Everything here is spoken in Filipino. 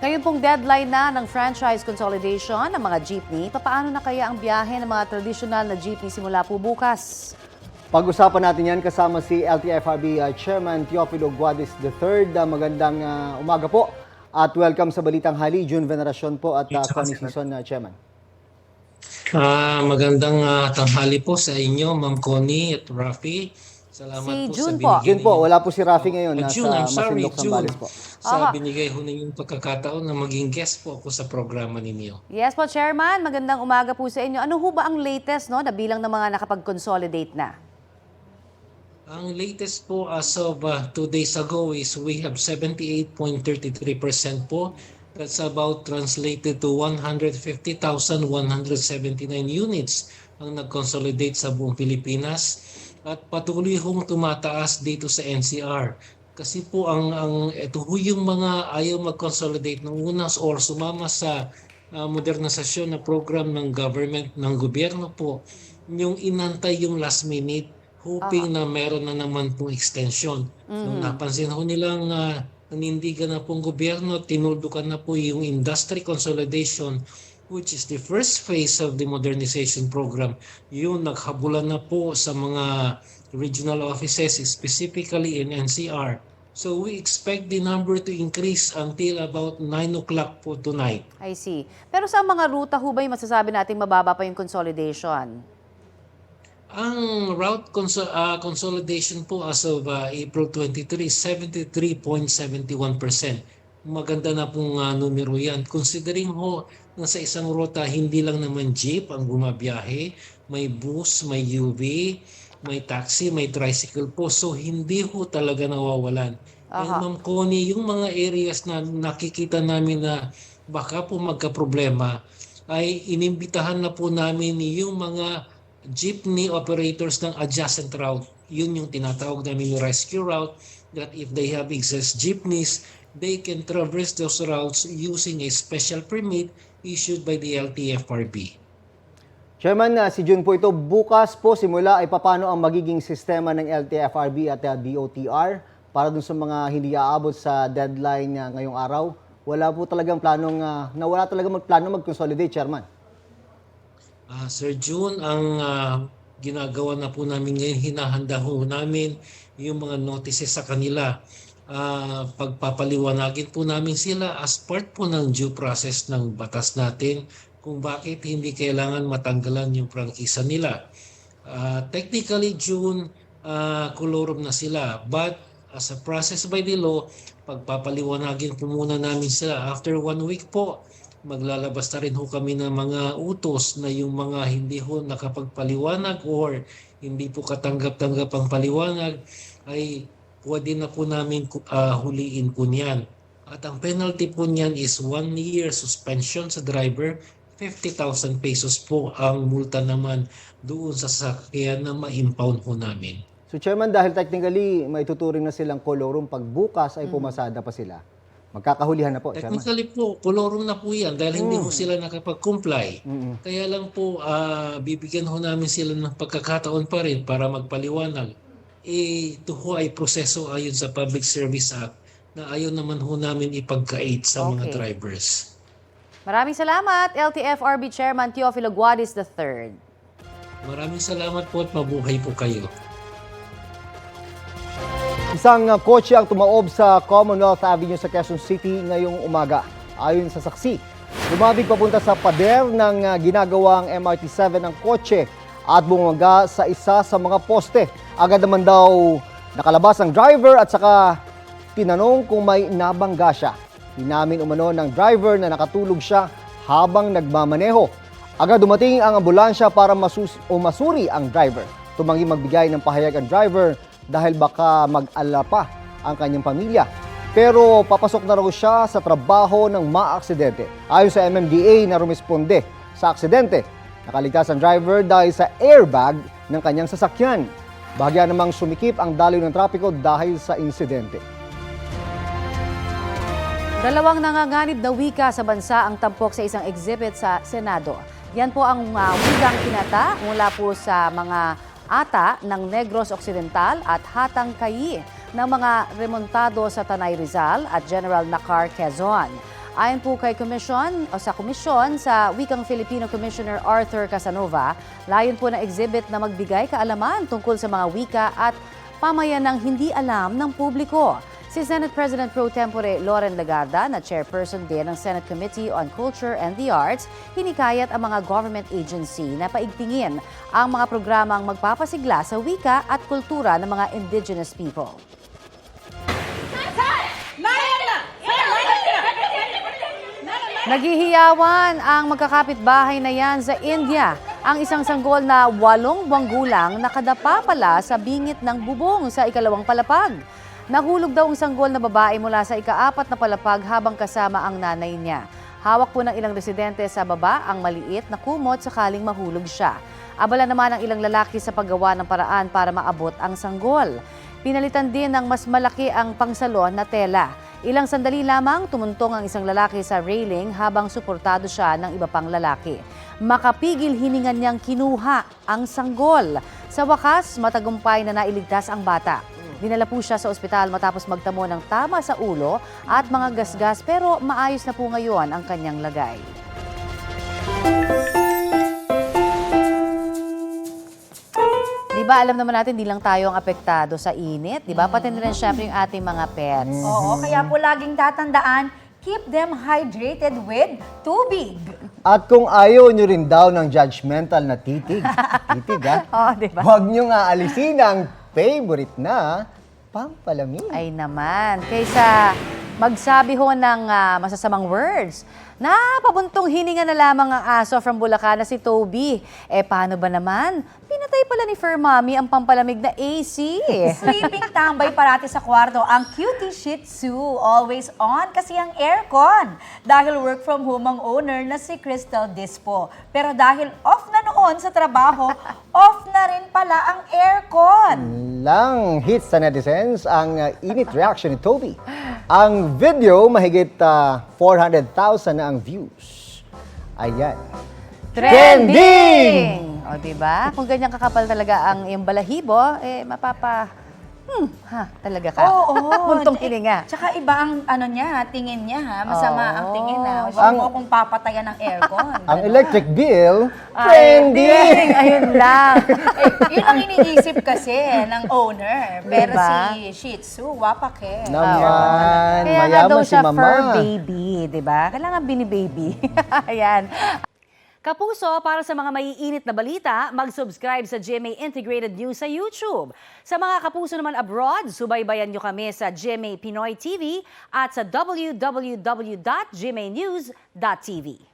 Ngayon pong deadline na ng franchise consolidation ng mga jeepney, papaano na kaya ang biyahe ng mga tradisyonal na jeepney simula po bukas? Pag-usapan natin yan kasama si LTFRB Chairman Teofilo Guadis III. Magandang umaga po at welcome sa Balitang Hali. June Veneracion po at Connie Sison, Chairman. Magandang tanghali po sa inyo, Ma'am Connie at Rafi. Salamat Si po June sa po. binigay June po, wala po si Rafi ngayon. June, I'm Nasa sorry, Masinloc, Zambales po. Sa binigay ho ninyong pagkakataon na maging guest po ako sa programa ninyo. Yes po, Chairman. Magandang umaga po sa inyo. Ano ho ba ang latest na bilang ng mga nakapag-consolidate na? Ang latest po as of 2 days ago is we have 78.33% po. That's about translated to 150,179 units ang nag-consolidate sa buong Pilipinas. At patuloy hong tumataas dito sa NCR. Kasi po ito ho yung mga ayaw mag-consolidate ng unas or sumama sa modernisasyon na program ng government, ng gobyerno po, yung inantay yung last minute, hoping na meron na naman pong extension. Nung napansin ho nilang nanindigan na pong gobyerno, tinuldukan na po yung industry consolidation, which is the first phase of the modernization program. Yun, naghabulan na po sa mga regional offices, specifically in NCR. So we expect the number to increase until about 9 o'clock po tonight. I see. Pero sa mga ruta ho ba yung masasabi natin mababa pa yung consolidation? Ang route consolidation po as of April 23, 73.71%. Maganda na pong numero yan. Considering ho na sa isang ruta, hindi lang naman jeep ang bumabiyahe, may bus, may UV, may taxi, may tricycle po. So hindi ho talaga nawawalan. And Ma'am Connie, yung mga areas na nakikita namin na baka po magka-problema, ay inimbitahan na po namin yung mga jeepney operators ng adjacent route. Yun yung tinatawag namin yung rescue route, that if they have excess jeepneys, they can traverse those routes using a special permit issued by the LTFRB. Chairman, si June po ito. Bukas po simula ay paano ang magiging sistema ng LTFRB at DOTR para dun sa mga hindi aabot sa deadline ngayong araw. Wala po talagang planong, wala talagang plano mag-consolidate, Chairman. Sir June, ang ginagawa na po namin ngayon, hinahanda ho namin yung mga notices sa kanila. Pagpapaliwanagin po namin sila as part po ng due process ng batas natin kung bakit hindi kailangan matanggalan yung prangkisa nila. Technically, June, kolorum na sila. But as a process by the law, pagpapaliwanagin po muna namin sila. After 1 week po, maglalabas na rin ho kami ng mga utos na yung mga hindi ho nakapagpaliwanag or hindi po katanggap-tanggap ang paliwanag ay pwede na po namin huliin po niyan. At ang penalty po niyan is 1 year suspension sa driver, 50,000 pesos po ang multa naman doon sa sasakyan na ma-impound po namin. So Chairman, dahil technically may tuturing na silang kolorum pag bukas ay pumasada pa sila, magkakahulihan na po, Chairman. Technically po, kolorum na po yan dahil hindi ho sila nakapag-comply. Kaya lang po, bibigyan ho namin sila ng pagkakataon pa rin para magpaliwanag. Ito ho ay proseso ayon sa Public Service Act na ayaw naman ho namin ipagkait sa mga drivers. Maraming salamat, LTFRB Chairman Teofilo Guadis III. Maraming salamat po at mabuhay po kayo. Isang kotse ang tumaob sa Commonwealth Avenue sa Quezon City ngayong umaga. Ayon sa saksi, lumabig papunta sa pader ng ginagawang MRT-7 ang kotse at bumaga sa isa sa mga poste. Agad naman daw nakalabas ang driver at saka tinanong kung may nabangga siya. Inamin umano ng driver na nakatulog siya habang nagmamaneho. Agad dumating ang ambulansya para masuri ang driver. Tumanggi magbigay ng pahayag ang driver dahil baka mag-alala pa ang kanyang pamilya. Pero papasok na raw siya sa trabaho ng maaksidente. Ayon sa MMDA na rumisponde sa aksidente, nakaligtas ang driver dahil sa airbag ng kanyang sasakyan. Bahagya namang sumikip ang daloy ng trapiko dahil sa insidente. Dalawang nanganganib na wika sa bansa ang tampok sa isang exhibit sa Senado. Yan po ang wikang kinata mula po sa mga ata ng Negros Occidental at Hatang Kayi ng mga remontado sa Tanay Rizal at General Nakar, Quezon. Ayon po kay komisyon sa Wikang Filipino Commissioner Arthur Casanova, layon po ng exhibit na magbigay kaalaman tungkol sa mga wika at pamayanang hindi alam ng publiko. Si Senate President Pro Tempore Loren Legarda, na chairperson din ng Senate Committee on Culture and the Arts, hinikayat ang mga government agency na paigtingin ang mga programang magpapasigla sa wika at kultura ng mga indigenous people. Naghihiyawan ang magkakapitbahay na yan sa India. Ang isang sanggol na 8 buwang gulang nakadapa pala sa bingit ng bubong sa ikalawang palapag. Nahulog daw ang sanggol na babae mula sa ika-4 na palapag habang kasama ang nanay niya. Hawak po ng ilang residente sa baba ang maliit na kumot sakaling mahulog siya. Abala naman ang ilang lalaki sa paggawa ng paraan para maabot ang sanggol. Pinalitan din ng mas malaki ang pangsalon na tela. Ilang sandali lamang tumuntong ang isang lalaki sa railing habang suportado siya ng iba pang lalaki. Makapigil hiningan niyang kinuha ang sanggol. Sa wakas, matagumpay na nailigtas ang bata. Dinala po siya sa ospital matapos magtamo ng tama sa ulo at mga gasgas pero maayos na po ngayon ang kanyang lagay. Diba, alam naman natin, di lang tayo ang apektado sa init. Diba? Pati na rin syempre yung ating mga pets. Oo, kaya po laging tatandaan, keep them hydrated with tubig. At kung ayaw nyo rin daw ng judgmental na titig, Oo, diba? huwag nyo nga alisin ang favorite na pampalamig. Ay naman, kaysa magsabi ho ng masasamang words, napabuntong hininga na lamang ang aso from Bulacan na si Toby. Paano ba naman? Pinatay pala ni Fur Mommy ang pampalamig na AC. Sleeping tambay parati sa kwarto ang cutie Shih Tzu. Always on kasi ang aircon. Dahil work from home ang owner na si Crystal Dispo. Pero dahil off na noon sa trabaho, off na rin pala ang aircon. Lang hits sa netizens ang init reaction ni Toby. Ang video, mahigit 400,000 na ang views. Ayan. Trending! O, diba? Kung ganyan kakapal talaga ang iyong balahibo, talaga ka. Oo. Buntong hininga. Tsaka iba ang tingin niya ha. Masama Oo. ang tingin na. Huwag mo akong papatayan ng aircon. Ang electric bill, Trending! trending! Ayun lang. Yun ang iniisip kasi ng owner. Pero Diba? si Shih Tzu, wapak eh. Naman, Kaya nga daw mayaman si siya mama. fur baby, di ba? Kailangan bini-baby. Ayan. Kapuso, para sa mga maiinit na balita, mag-subscribe sa GMA Integrated News sa YouTube. Sa mga kapuso naman abroad, subaybayan nyo kami sa GMA Pinoy TV at sa www.gmanews.tv.